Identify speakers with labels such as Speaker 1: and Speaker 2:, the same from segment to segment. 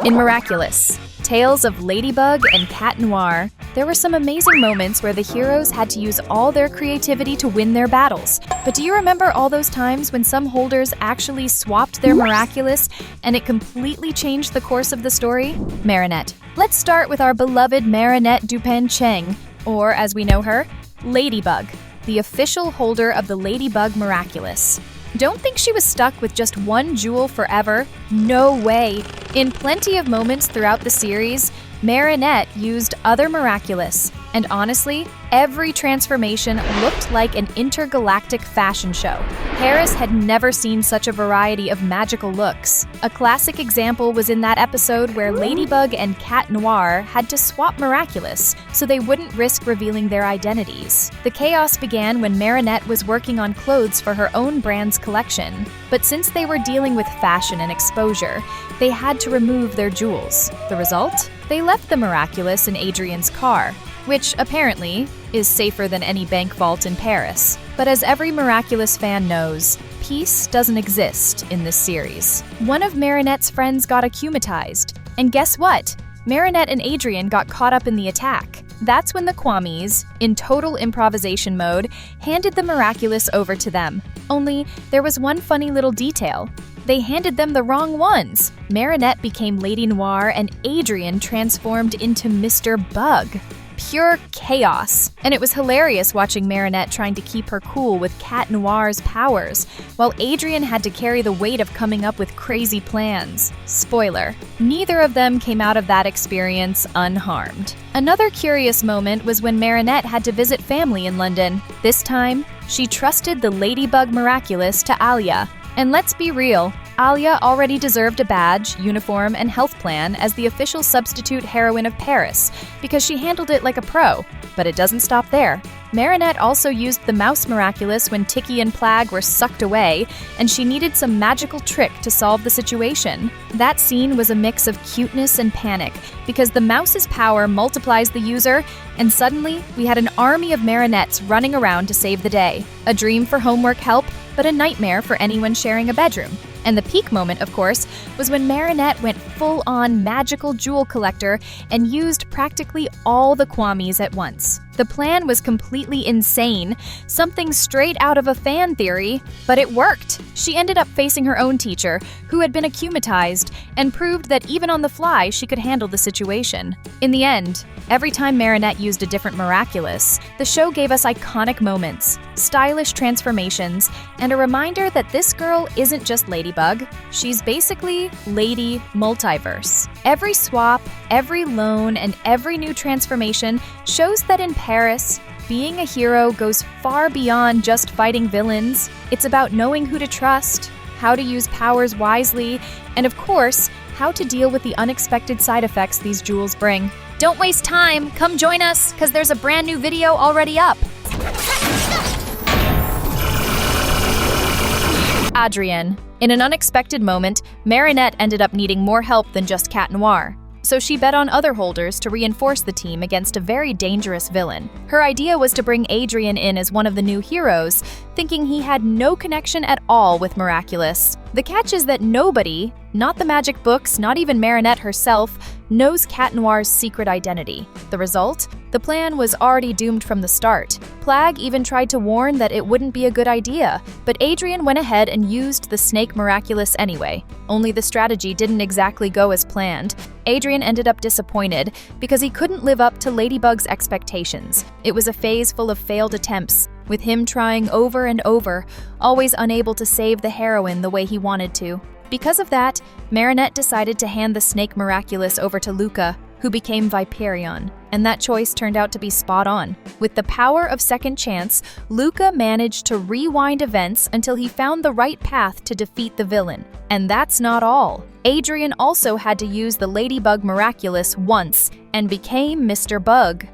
Speaker 1: In Miraculous, Tales of Ladybug and Cat Noir, there were some amazing moments where the heroes had to use all their creativity to win their battles. But do you remember all those times when some holders actually swapped their Miraculous and it completely changed the course of the story? Marinette. Let's start with our beloved Marinette Dupin-Cheng, or as we know her, Ladybug, the official holder of the Ladybug Miraculous. Don't think she was stuck with just one jewel forever. No way. In plenty of moments throughout the series, Marinette used other Miraculous, and honestly, every transformation looked like an intergalactic fashion show. Paris had never seen such a variety of magical looks. A classic example was in that episode where Ladybug and Cat Noir had to swap Miraculous so they wouldn't risk revealing their identities. The chaos began when Marinette was working on clothes for her own brand's collection, but since they were dealing with fashion and exposure, they had to remove their jewels. The result? They left the Miraculous in Adrien's car, which apparently is safer than any bank vault in Paris. But as every Miraculous fan knows, peace doesn't exist in this series. One of Marinette's friends got akumatized, and guess what? Marinette and Adrien got caught up in the attack. That's when the Kwamis, in total improvisation mode, handed the Miraculous over to them. Only, there was one funny little detail. They handed them the wrong ones. Marinette became Lady Noir and Adrien transformed into Mr. Bug. Pure chaos. And it was hilarious watching Marinette trying to keep her cool with Cat Noir's powers, while Adrien had to carry the weight of coming up with crazy plans. Spoiler, neither of them came out of that experience unharmed. Another curious moment was when Marinette had to visit family in London. This time, she trusted the Ladybug Miraculous to Alya. And let's be real, Alya already deserved a badge, uniform, and health plan as the official substitute heroine of Paris because she handled it like a pro. But it doesn't stop there. Marinette also used the Mouse Miraculous when Tiki and Plague were sucked away, and she needed some magical trick to solve the situation. That scene was a mix of cuteness and panic because the mouse's power multiplies the user, and suddenly we had an army of Marinettes running around to save the day. A dream for homework help, but a nightmare for anyone sharing a bedroom. And the peak moment, of course, was when Marinette went full-on magical jewel collector and used practically all the Kwamis at once. The plan was completely insane, something straight out of a fan theory, but it worked. She ended up facing her own teacher, who had been akumatized, and proved that even on the fly she could handle the situation. In the end, every time Marinette used a different Miraculous, the show gave us iconic moments, stylish transformations, and a reminder that this girl isn't just Ladybug, she's basically Lady Multiverse. Every swap, every loan, and every new transformation shows that in Paris, being a hero goes far beyond just fighting villains. It's about knowing who to trust, how to use powers wisely, and of course, how to deal with the unexpected side effects these jewels bring. Don't waste time, come join us, because there's a brand new video already up. Adrien. In an unexpected moment, Marinette ended up needing more help than just Cat Noir. So she bet on other holders to reinforce the team against a very dangerous villain. Her idea was to bring Adrien in as one of the new heroes, thinking he had no connection at all with Miraculous. The catch is that nobody, not the magic books, not even Marinette herself, knows Cat Noir's secret identity. The result? The plan was already doomed from the start. Plague even tried to warn that it wouldn't be a good idea, but Adrien went ahead and used the Snake Miraculous anyway. Only the strategy didn't exactly go as planned. Adrien ended up disappointed because he couldn't live up to Ladybug's expectations. It was a phase full of failed attempts, with him trying over and over, always unable to save the heroine the way he wanted to. Because of that, Marinette decided to hand the Snake Miraculous over to Luca, who became Viperion, and that choice turned out to be spot on. With the power of second chance, Luca managed to rewind events until he found the right path to defeat the villain. And that's not all. Adrien also had to use the Ladybug Miraculous once and became Mr. Bug.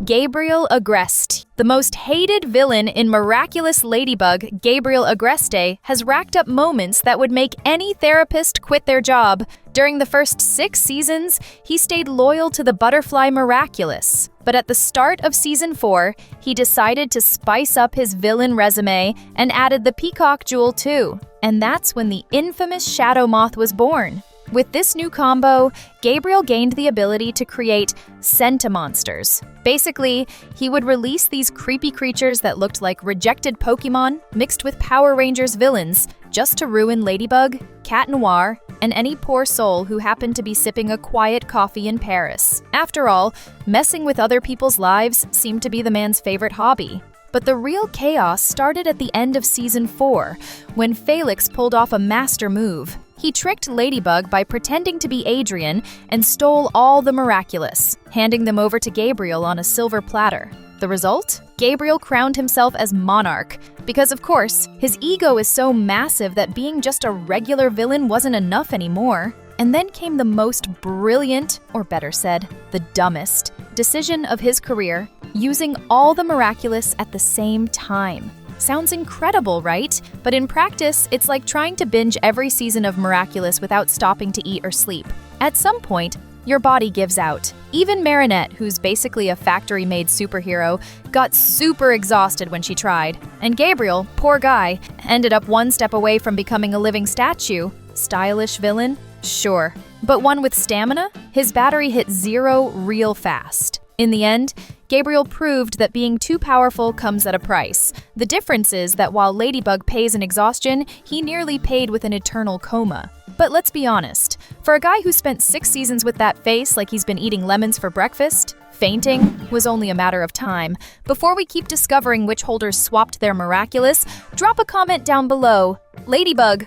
Speaker 1: Gabriel Agreste. The most hated villain in Miraculous Ladybug, Gabriel Agreste, has racked up moments that would make any therapist quit their job. During the first 6 seasons, he stayed loyal to the Butterfly Miraculous. But at the start of Season 4, he decided to spice up his villain resume and added the Peacock Jewel too. And that's when the infamous Shadow Moth was born. With this new combo, Gabriel gained the ability to create Centimonsters. Basically, he would release these creepy creatures that looked like rejected Pokemon mixed with Power Rangers villains just to ruin Ladybug, Cat Noir, and any poor soul who happened to be sipping a quiet coffee in Paris. After all, messing with other people's lives seemed to be the man's favorite hobby. But the real chaos started at the end of Season 4, when Felix pulled off a master move. He tricked Ladybug by pretending to be Adrien and stole all the Miraculous, handing them over to Gabriel on a silver platter. The result? Gabriel crowned himself as monarch, because of course, his ego is so massive that being just a regular villain wasn't enough anymore. And then came the most brilliant, or better said, the dumbest, decision of his career, using all the Miraculous at the same time. Sounds incredible, right? But in practice, it's like trying to binge every season of Miraculous without stopping to eat or sleep. At some point, your body gives out. Even Marinette, who's basically a factory-made superhero, got super exhausted when she tried. And Gabriel, poor guy, ended up one step away from becoming a living statue. Stylish villain? Sure. But one with stamina? His battery hit 0 real fast. In the end, Gabriel proved that being too powerful comes at a price. The difference is that while Ladybug pays in exhaustion, he nearly paid with an eternal coma. But let's be honest, for a guy who spent 6 seasons with that face like he's been eating lemons for breakfast, fainting was only a matter of time. Before we keep discovering which holders swapped their Miraculous, drop a comment down below. Ladybug.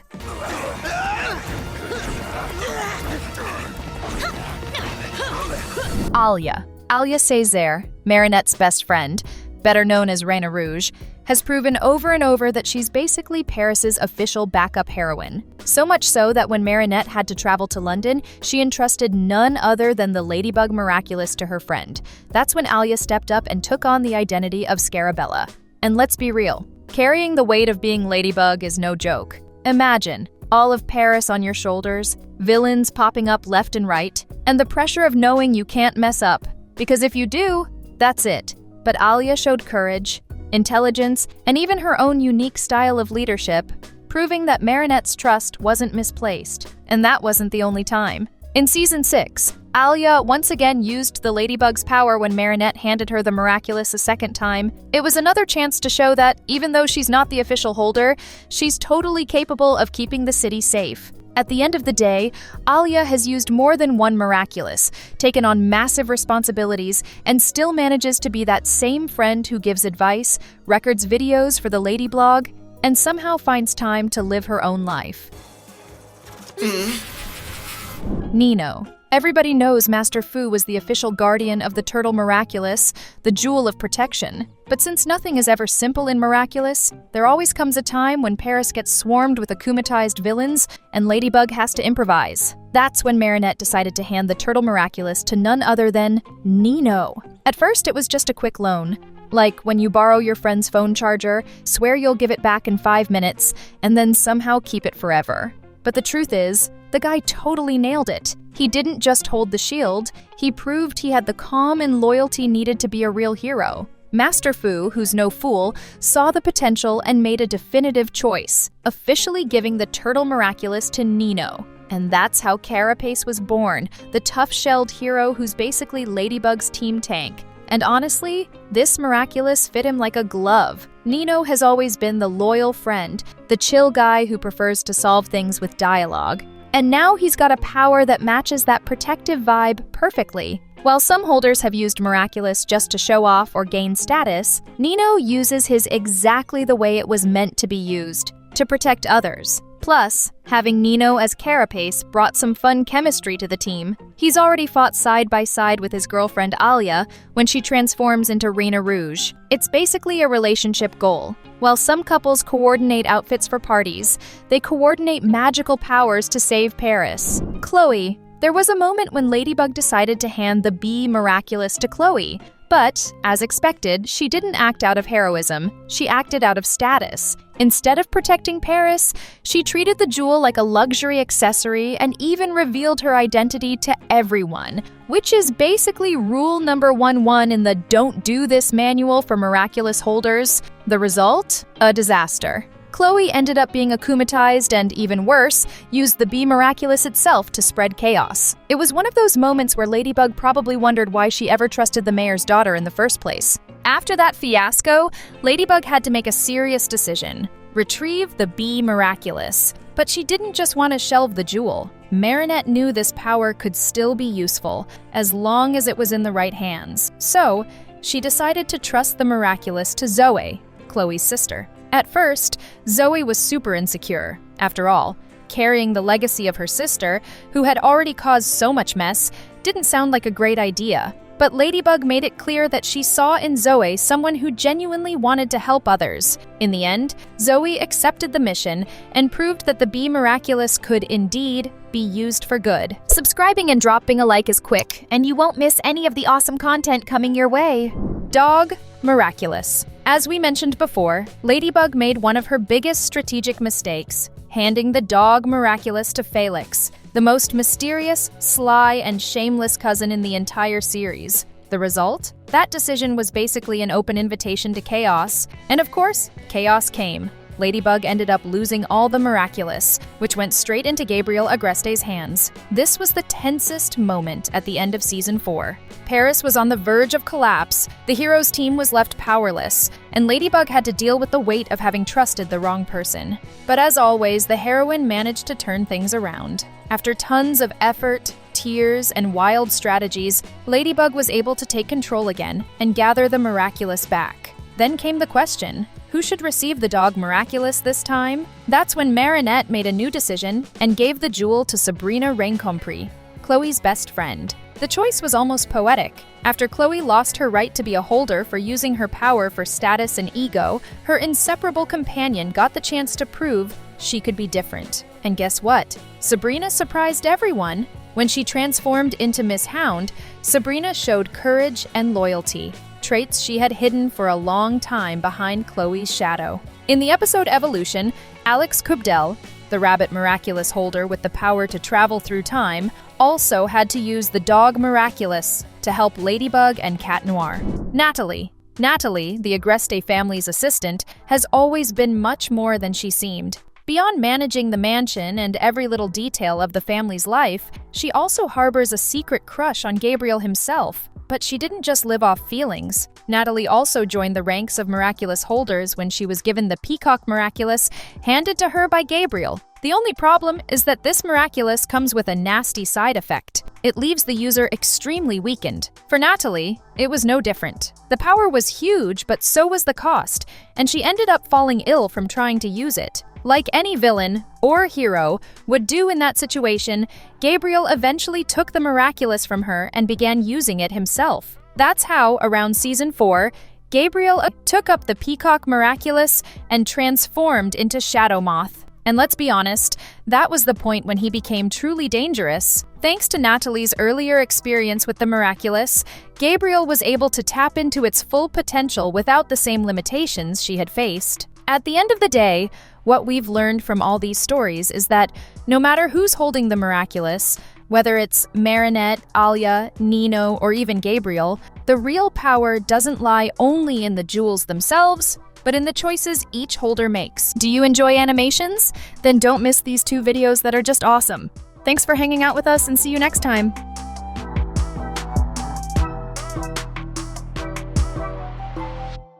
Speaker 1: Alya Césaire, Marinette's best friend, better known as Reine Rouge, has proven over and over that she's basically Paris's official backup heroine. So much so that when Marinette had to travel to London, she entrusted none other than the Ladybug Miraculous to her friend. That's when Alya stepped up and took on the identity of Scarabella. And let's be real, carrying the weight of being Ladybug is no joke. Imagine all of Paris on your shoulders, villains popping up left and right, and the pressure of knowing you can't mess up. Because if you do, that's it. But Alya showed courage, intelligence, and even her own unique style of leadership, proving that Marinette's trust wasn't misplaced. And that wasn't the only time. In Season 6, Alya once again used the Ladybug's power when Marinette handed her the Miraculous a second time. It was another chance to show that, even though she's not the official holder, she's totally capable of keeping the city safe. At the end of the day, Alya has used more than one Miraculous, taken on massive responsibilities, and still manages to be that same friend who gives advice, records videos for the Lady blog, and somehow finds time to live her own life. Nino. Everybody knows Master Fu was the official guardian of the Turtle Miraculous, the jewel of protection. But since nothing is ever simple in Miraculous, there always comes a time when Paris gets swarmed with akumatized villains and Ladybug has to improvise. That's when Marinette decided to hand the Turtle Miraculous to none other than Nino. At first, it was just a quick loan. Like when you borrow your friend's phone charger, swear you'll give it back in 5 minutes, and then somehow keep it forever. But the truth is, the guy totally nailed it. He didn't just hold the shield, he proved he had the calm and loyalty needed to be a real hero. Master Fu, who's no fool, saw the potential and made a definitive choice, officially giving the Turtle Miraculous to Nino. And that's how Carapace was born, the tough-shelled hero who's basically Ladybug's team tank. And honestly, this Miraculous fit him like a glove. Nino has always been the loyal friend, the chill guy who prefers to solve things with dialogue. And now he's got a power that matches that protective vibe perfectly. While some holders have used Miraculous just to show off or gain status, Nino uses his exactly the way it was meant to be used, to protect others. Plus, having Nino as Carapace brought some fun chemistry to the team. He's already fought side by side with his girlfriend Alya when she transforms into Reine Rouge. It's basically a relationship goal. While some couples coordinate outfits for parties, they coordinate magical powers to save Paris. Chloe. There was a moment when Ladybug decided to hand the Bee Miraculous to Chloe, But, as expected, she didn't act out of heroism, she acted out of status. Instead of protecting Paris, she treated the jewel like a luxury accessory and even revealed her identity to everyone, which is basically rule number 11 in the Don't Do This manual for miraculous holders. The result? A disaster. Chloe ended up being akumatized and, even worse, used the Be Miraculous itself to spread chaos. It was one of those moments where Ladybug probably wondered why she ever trusted the mayor's daughter in the first place. After that fiasco, Ladybug had to make a serious decision: retrieve the Be Miraculous. But she didn't just want to shelve the jewel. Marinette knew this power could still be useful, as long as it was in the right hands. So, she decided to trust the Miraculous to Zoe, Chloe's sister. At first, Zoe was super insecure. After all, carrying the legacy of her sister, who had already caused so much mess, didn't sound like a great idea. But Ladybug made it clear that she saw in Zoe someone who genuinely wanted to help others. In the end, Zoe accepted the mission and proved that the Be Miraculous could indeed be used for good. Subscribing and dropping a like is quick, and you won't miss any of the awesome content coming your way. Dog Miraculous. As we mentioned before, Ladybug made one of her biggest strategic mistakes, handing the Dog Miraculous to Felix, the most mysterious, sly, and shameless cousin in the entire series. The result? That decision was basically an open invitation to chaos, and of course, chaos came. Ladybug ended up losing all the Miraculous, which went straight into Gabriel Agreste's hands. This was the tensest moment at the end of Season 4. Paris was on the verge of collapse, the heroes' team was left powerless, and Ladybug had to deal with the weight of having trusted the wrong person. But as always, the heroine managed to turn things around. After tons of effort, tears, and wild strategies, Ladybug was able to take control again and gather the Miraculous back. Then came the question: who should receive the Dog Miraculous this time? That's when Marinette made a new decision and gave the jewel to Sabrina Rencompris, Chloe's best friend. The choice was almost poetic. After Chloe lost her right to be a holder for using her power for status and ego, her inseparable companion got the chance to prove she could be different. And guess what? Sabrina surprised everyone. When she transformed into Miss Hound, Sabrina showed courage and loyalty, traits she had hidden for a long time behind Chloe's shadow. In the episode Evolution, Alex Kubdel, the Rabbit Miraculous holder with the power to travel through time, also had to use the Dog Miraculous to help Ladybug and Cat Noir. Natalie, the Agreste family's assistant, has always been much more than she seemed. Beyond managing the mansion and every little detail of the family's life, she also harbors a secret crush on Gabriel himself. But she didn't just live off feelings. Natalie also joined the ranks of Miraculous holders when she was given the Peacock Miraculous, handed to her by Gabriel. The only problem is that this Miraculous comes with a nasty side effect. It leaves the user extremely weakened. For Natalie, it was no different. The power was huge, but so was the cost, and she ended up falling ill from trying to use it. Like any villain or hero would do in that situation, Gabriel eventually took the Miraculous from her and began using it himself. That's how, around Season 4, Gabriel took up the Peacock Miraculous and transformed into Shadow Moth. And let's be honest, that was the point when he became truly dangerous. Thanks to Natalie's earlier experience with the Miraculous, Gabriel was able to tap into its full potential without the same limitations she had faced. At the end of the day, what we've learned from all these stories is that no matter who's holding the Miraculous, whether it's Marinette, Alya, Nino, or even Gabriel, the real power doesn't lie only in the jewels themselves, but in the choices each holder makes. Do you enjoy animations? Then don't miss these 2 videos that are just awesome. Thanks for hanging out with us and see you next time.